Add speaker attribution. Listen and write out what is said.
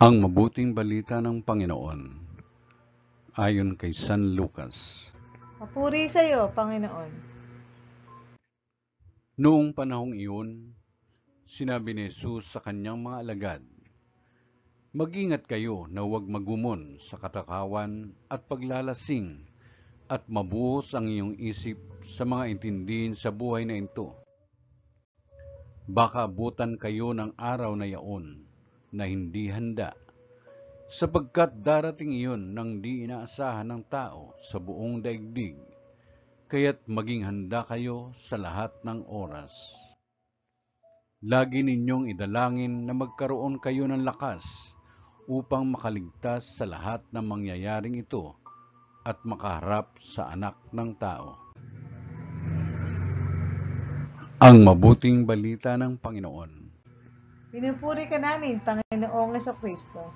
Speaker 1: Ang mabuting balita ng Panginoon ayon kay San Lucas.
Speaker 2: Papuri sa iyo, Panginoon.
Speaker 1: Noong panahong iyon, sinabi ni Jesus sa kanyang mga alagad, "Mag-ingat kayo na huwag magumon sa katakawan at paglalasing at mabuhos ang iyong isip sa mga intindihin sa buhay na ito. Baka abutan kayo ng araw na yaon na hindi handa, sapagkat darating iyon nang di inaasahan ng tao sa buong daigdig, kaya't maging handa kayo sa lahat ng oras. Lagi ninyong idalangin na magkaroon kayo ng lakas upang makaligtas sa lahat ng mangyayaring ito at makaharap sa Anak ng Tao." Ang mabuting balita ng Panginoon.
Speaker 2: Pinupuri ka namin, Panginoong Jesucristo.